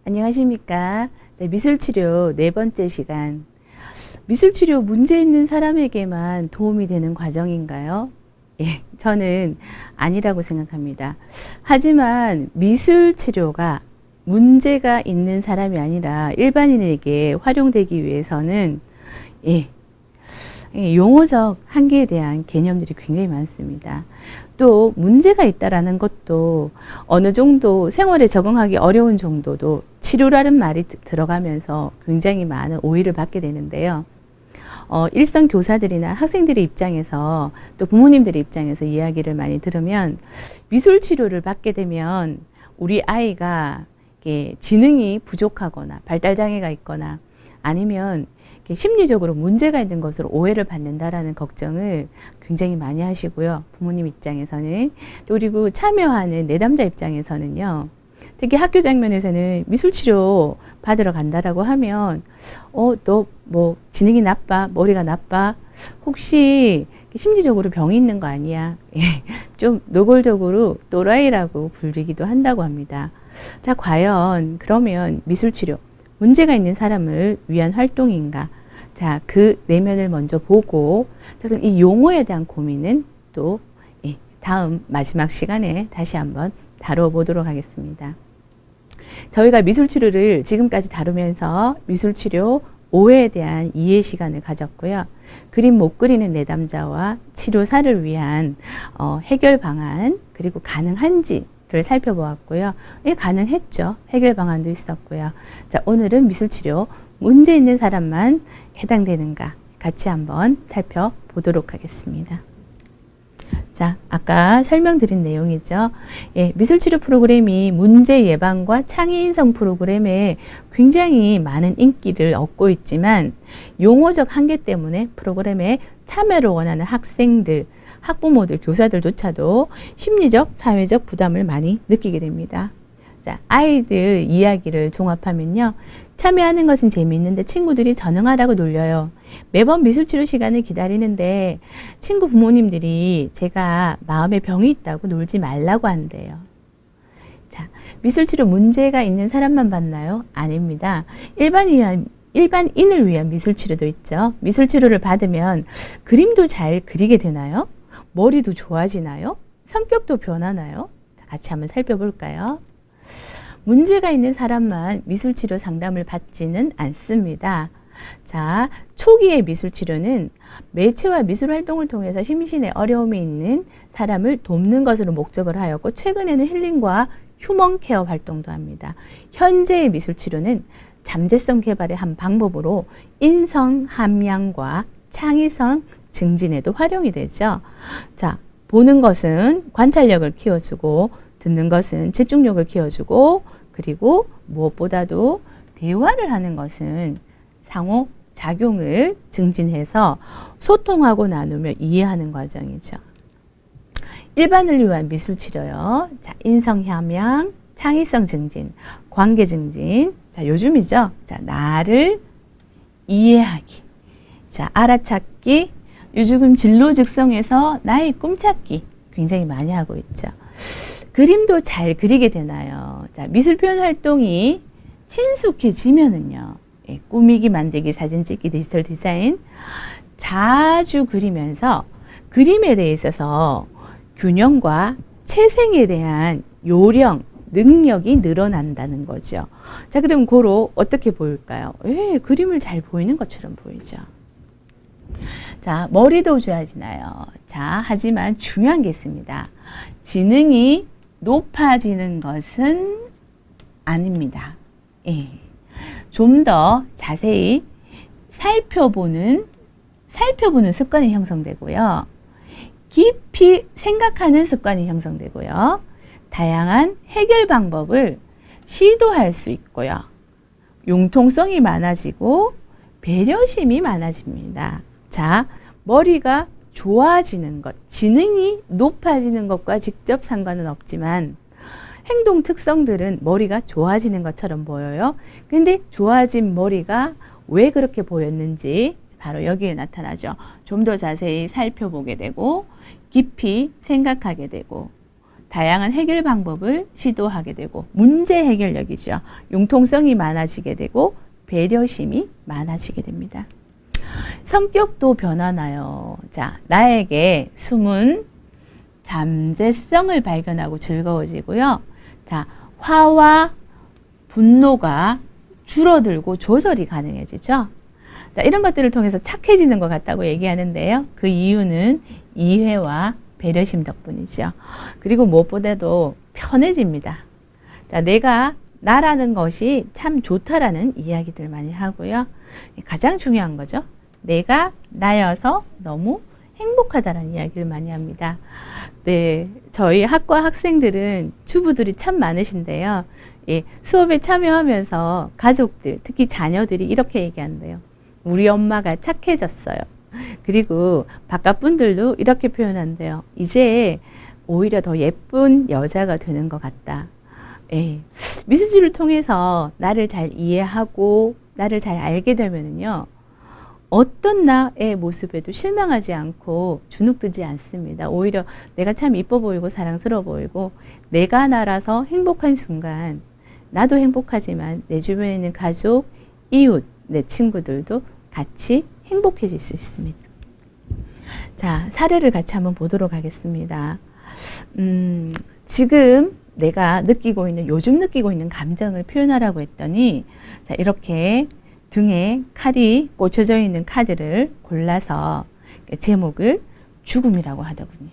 안녕하십니까. 미술치료 네 번째 시간. 미술치료 문제 있는 사람에게만 도움이 되는 과정인가요? 예, 저는 아니라고 생각합니다. 하지만 미술치료가 문제가 있는 사람이 아니라 일반인에게 활용되기 위해서는 예, 용어적 한계에 대한 개념들이 굉장히 많습니다. 또 문제가 있다라는 것도 어느 정도 생활에 적응하기 어려운 정도도 치료라는 말이 들어가면서 굉장히 많은 오해를 받게 되는데요. 일선 교사들이나 학생들의 입장에서 또 부모님들의 입장에서 이야기를 많이 들으면 미술 치료를 받게 되면 우리 아이가 지능이 부족하거나 발달장애가 있거나 아니면 심리적으로 문제가 있는 것으로 오해를 받는다라는 걱정을 굉장히 많이 하시고요. 부모님 입장에서는 또 그리고 참여하는 내담자 입장에서는요. 특히 학교 장면에서는 미술치료 받으러 간다라고 하면 너 뭐 지능이 나빠? 머리가 나빠? 혹시 심리적으로 병이 있는 거 아니야? 좀 노골적으로 또라이라고 불리기도 한다고 합니다. 자, 과연 그러면 미술치료 문제가 있는 사람을 위한 활동인가? 자, 그 내면을 먼저 보고, 자, 그럼 이 용어에 대한 고민은 또 다음 마지막 시간에 다시 한번 다뤄보도록 하겠습니다. 저희가 미술치료를 지금까지 다루면서 미술치료 오해에 대한 이해 시간을 가졌고요. 그림 못 그리는 내담자와 치료사를 위한 해결 방안, 그리고 가능한지를 살펴보았고요. 가능했죠. 해결 방안도 있었고요. 자, 오늘은 미술치료 문제 있는 사람만 해당되는가 같이 한번 살펴보도록 하겠습니다. 자, 아까 설명드린 내용이죠. 미술치료 프로그램이 문제 예방과 창의인성 프로그램에 굉장히 많은 인기를 얻고 있지만 용어적 한계 때문에 프로그램에 참여를 원하는 학생들, 학부모들, 교사들조차도 심리적, 사회적 부담을 많이 느끼게 됩니다. 자, 아이들 이야기를 종합하면요. 참여하는 것은 재미있는데 친구들이 전응하라고 놀려요. 매번 미술치료 시간을 기다리는데 친구 부모님들이 제가 마음에 병이 있다고 놀지 말라고 한대요. 자, 미술치료 문제가 있는 사람만 받나요? 아닙니다. 일반인을 위한 미술치료도 있죠. 미술치료를 받으면 그림도 잘 그리게 되나요? 머리도 좋아지나요? 성격도 변하나요? 자, 같이 한번 살펴볼까요? 문제가 있는 사람만 미술치료 상담을 받지는 않습니다. 자, 초기의 미술치료는 매체와 미술활동을 통해서 심신에 어려움이 있는 사람을 돕는 것으로 목적을 하였고 최근에는 힐링과 휴먼케어 활동도 합니다. 현재의 미술치료는 잠재성 개발의 한 방법으로 인성 함양과 창의성 증진에도 활용이 되죠. 자, 보는 것은 관찰력을 키워주고 듣는 것은 집중력을 키워주고 그리고 무엇보다도 대화를 하는 것은 상호작용을 증진해서 소통하고 나누며 이해하는 과정이죠. 일반을 위한 미술치료요. 자, 인성함양, 창의성 증진, 관계 증진. 자, 요즘이죠. 자, 나를 이해하기. 자, 알아찾기. 요즘 진로 직성에서 나의 꿈찾기 굉장히 많이 하고 있죠. 그림도 잘 그리게 되나요? 자, 미술 표현 활동이 친숙해지면은요. 꾸미기, 만들기, 사진 찍기, 디지털 디자인 자주 그리면서 그림에 대해 있어서 균형과 채생에 대한 요령, 능력이 늘어난다는 거죠. 자, 그럼 고로 어떻게 보일까요? 그림을 잘 보이는 것처럼 보이죠. 자, 머리도 좋아지나요? 자, 하지만 중요한 게 있습니다. 지능이 높아지는 것은 아닙니다. 좀 더 자세히 살펴보는 습관이 형성되고요. 깊이 생각하는 습관이 형성되고요. 다양한 해결 방법을 시도할 수 있고요. 융통성이 많아지고 배려심이 많아집니다. 자, 머리가 좋아지는 것, 지능이 높아지는 것과 직접 상관은 없지만 행동 특성들은 머리가 좋아지는 것처럼 보여요. 근데 좋아진 머리가 왜 그렇게 보였는지 바로 여기에 나타나죠. 좀 더 자세히 살펴보게 되고 깊이 생각하게 되고 다양한 해결 방법을 시도하게 되고 문제 해결력이죠. 융통성이 많아지게 되고 배려심이 많아지게 됩니다. 성격도 변하나요? 자, 나에게 숨은 잠재성을 발견하고 즐거워지고요. 자, 화와 분노가 줄어들고 조절이 가능해지죠. 자, 이런 것들을 통해서 착해지는 것 같다고 얘기하는데요. 그 이유는 이해와 배려심 덕분이죠. 그리고 무엇보다도 편해집니다. 자, 내가 나라는 것이 참 좋다라는 이야기들 많이 하고요. 가장 중요한 거죠. 내가 나여서 너무 행복하다라는 이야기를 많이 합니다. 네, 저희 학과 학생들은 주부들이 참 많으신데요. 예, 수업에 참여하면서 가족들, 특히 자녀들이 이렇게 얘기한대요. 우리 엄마가 착해졌어요. 그리고 바깥 분들도 이렇게 표현한대요. 이제 오히려 더 예쁜 여자가 되는 것 같다. 예, 미술치료를 통해서 나를 잘 이해하고 나를 잘 알게 되면은요. 어떤 나의 모습에도 실망하지 않고 주눅들지 않습니다. 오히려 내가 참 이뻐 보이고 사랑스러워 보이고 내가 나라서 행복한 순간 나도 행복하지만 내 주변에 있는 가족, 이웃, 내 친구들도 같이 행복해질 수 있습니다. 자, 사례를 같이 한번 보도록 하겠습니다. 지금 내가 느끼고 있는, 요즘 느끼고 있는 감정을 표현하라고 했더니 자, 이렇게 등에 칼이 꽂혀져 있는 카드를 골라서 제목을 죽음이라고 하더군요.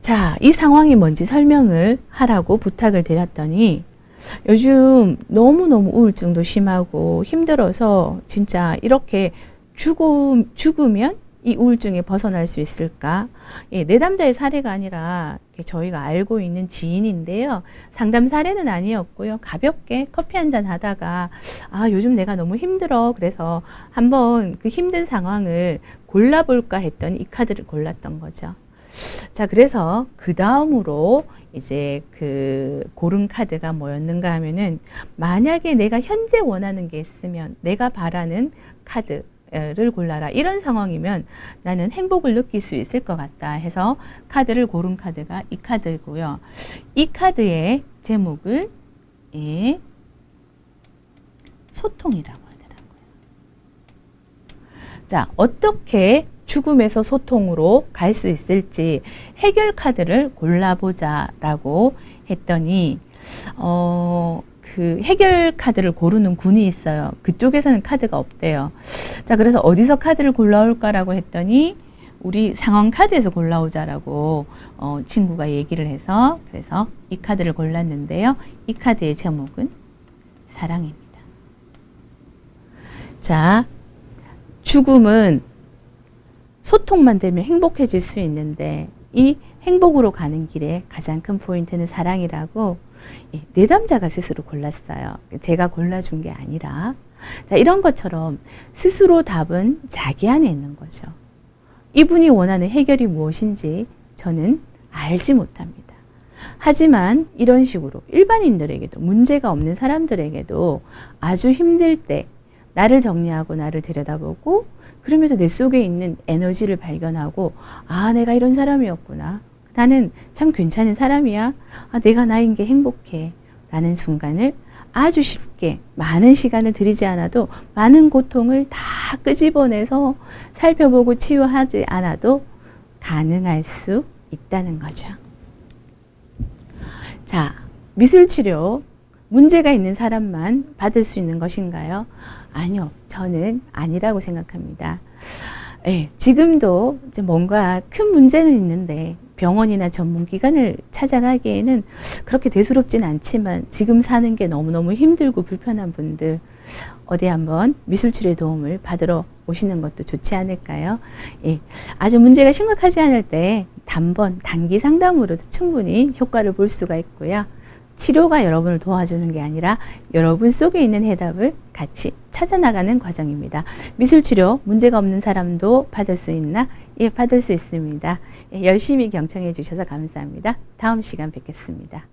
자, 이 상황이 뭔지 설명을 하라고 부탁을 드렸더니 요즘 너무너무 우울증도 심하고 힘들어서 진짜 이렇게 죽으면 이 우울증에 벗어날 수 있을까? 예, 내담자의 사례가 아니라 저희가 알고 있는 지인인데요. 상담 사례는 아니었고요. 가볍게 커피 한잔 하다가 아, 요즘 내가 너무 힘들어. 그래서 한번 그 힘든 상황을 골라볼까 했더니 이 카드를 골랐던 거죠. 자, 그래서 그 다음으로 이제 그 고른 카드가 뭐였는가 하면은 만약에 내가 현재 원하는 게 있으면 내가 바라는 카드를 골라라. 이런 상황이면 나는 행복을 느낄 수 있을 것 같다 해서 카드를 고른 카드가 이 카드고요. 이 카드의 제목을 소통이라고 하더라고요. 자, 어떻게 죽음에서 소통으로 갈 수 있을지 해결 카드를 골라보자 라고 했더니 그 해결 카드를 고르는 군이 있어요. 그쪽에서는 카드가 없대요. 자, 그래서 어디서 카드를 골라올까라고 했더니 우리 상황 카드에서 골라오자라고 친구가 얘기를 해서 그래서 이 카드를 골랐는데요. 이 카드의 제목은 사랑입니다. 자, 죽음은 소통만 되면 행복해질 수 있는데 이 행복으로 가는 길에 가장 큰 포인트는 사랑이라고 내담자가 스스로 골랐어요. 제가 골라준 게 아니라. 자, 이런 것처럼 스스로 답은 자기 안에 있는 거죠. 이분이 원하는 해결이 무엇인지 저는 알지 못합니다. 하지만 이런 식으로 일반인들에게도 문제가 없는 사람들에게도 아주 힘들 때 나를 정리하고 나를 들여다보고 그러면서 내 속에 있는 에너지를 발견하고 아, 내가 이런 사람이었구나. 나는 참 괜찮은 사람이야. 아, 내가 나인 게 행복해. 라는 순간을 아주 쉽게 많은 시간을 들이지 않아도 많은 고통을 다 끄집어내서 살펴보고 치유하지 않아도 가능할 수 있다는 거죠. 자, 미술치료 문제가 있는 사람만 받을 수 있는 것인가요? 아니요, 저는 아니라고 생각합니다. 예, 지금도 이제 뭔가 큰 문제는 있는데 병원이나 전문기관을 찾아가기에는 그렇게 대수롭진 않지만 지금 사는 게 너무너무 힘들고 불편한 분들 어디 한번 미술치료의 도움을 받으러 오시는 것도 좋지 않을까요? 예, 아주 문제가 심각하지 않을 때 단기 상담으로도 충분히 효과를 볼 수가 있고요. 치료가 여러분을 도와주는 게 아니라 여러분 속에 있는 해답을 같이 찾아나가는 과정입니다. 미술치료 문제가 없는 사람도 받을 수 있나? 예, 받을 수 있습니다. 예, 열심히 경청해 주셔서 감사합니다. 다음 시간 뵙겠습니다.